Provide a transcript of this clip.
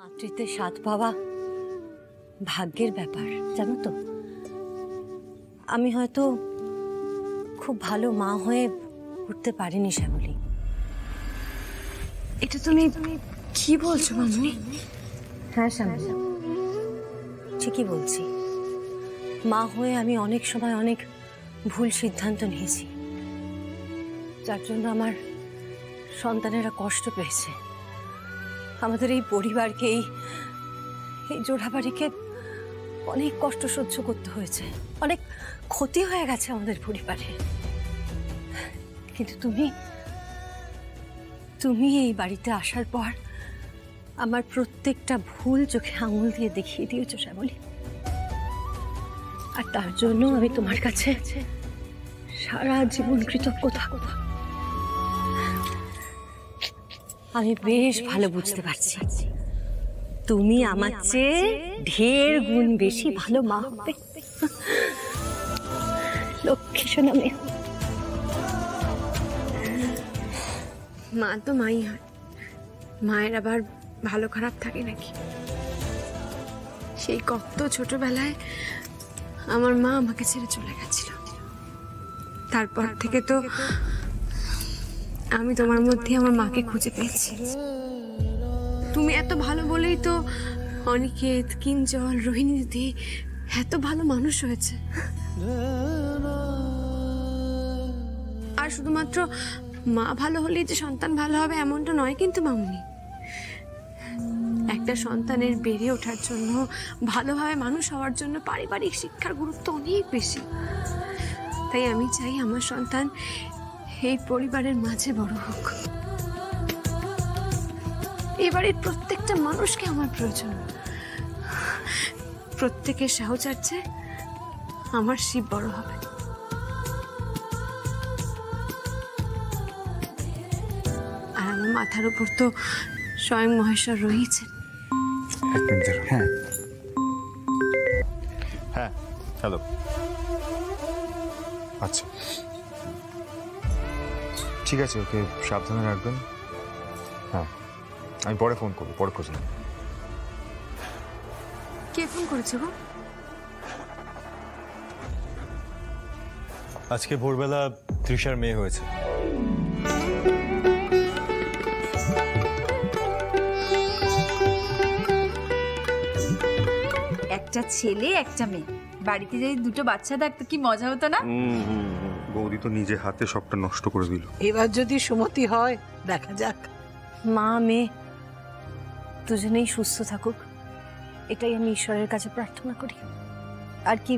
মাতৃত্বের স্বাদ পাওয়া ভাগ্যের ব্যাপার, জানো তো। আমি হয়তো খুব ভালো মা হয়ে উঠতে পারিনি শ্যামলী। এটা তুমি কি বলছো মামনি? হ্যাঁ শ্যামলী, ঠিকই বলছি। মা হয়ে আমি অনেক সময় অনেক ভুল সিদ্ধান্ত নিয়েছি, যার জন্য আমার সন্তানেরা কষ্ট পেয়েছে। আমাদের এই পরিবারকে, এই জোড়াবাড়িকে অনেক কষ্ট সহ্য করতে হয়েছে, অনেক ক্ষতি হয়ে গেছে আমাদের পরিবারে। কিন্তু তুমি এই বাড়িতে আসার পর আমার প্রত্যেকটা ভুল চোখে আঙুল দিয়ে দেখিয়ে দিয়েছো শ্যামলী। আর তার জন্য আমি তোমার কাছে সারা জীবন কৃতজ্ঞ থাকবো। আমি বেশ ভালো বুঝতে পারছি তুমি আমার চেয়ে ঢের গুণ বেশি ভালো মা হবে। লক্ষ্মী সোনা মেয়ে। মা তো মাই হয়, মায়ের আবার ভালো খারাপ থাকে নাকি? সেই কত ছোটবেলায় আমার মা আমাকে ছেড়ে চলে গেছিল, তারপর থেকে তো আমি তোমার মধ্যে আমার মাকে খুঁজে পেয়েছি। তুমি এত ভালো বলেই তো অনিকেত, কিঞ্জল, রোহিণী দিদি এত ভালো মানুষ হয়েছে। আর শুধুমাত্র মা ভালো হলেই যে সন্তান ভালো হবে এমনটা নয় কিন্তু মামনি। একটা সন্তানের বেড়ে ওঠার জন্য, ভালোভাবে মানুষ হওয়ার জন্য পারিবারিক শিক্ষার গুরুত্ব অনেক বেশি। তাই আমি চাই আমার সন্তান এই পরিবারের মাঝে বড় হোক। এবারের প্রত্যেকটা মানুষকে আমার প্রয়োজন। প্রত্যেকের সাহচর্যে আমার শিব বড় হবে। আর আমার মাথার উপর তো স্বয়ং মহেশ্বর রয়েছেন। হ্যাঁ হ্যাঁ, হ্যালো। আচ্ছা ঠিক আছে, ওকে সাবধানে রাখবেন। হ্যাঁ, আমি পরে ফোন করবো, পরে খোঁজ নেব। কে ফোন করেছে গো? আজকে ভোরবেলা তৃষার মেয়ে হয়েছে। একটা ছেলে একটা মেয়ে, বাড়িতে যদি দুটো বাচ্চা থাকতো কি মজা হতো না? বৌদি তো নিজে হাতে সবটা নষ্ট করে দিল। এবার যদি সুমতি হয় দেখা যাক। মা মেয়ে দুজনেই সুস্থ থাকুক, এটাই আমি ঈশ্বরের কাছে প্রার্থনা করি। আর কি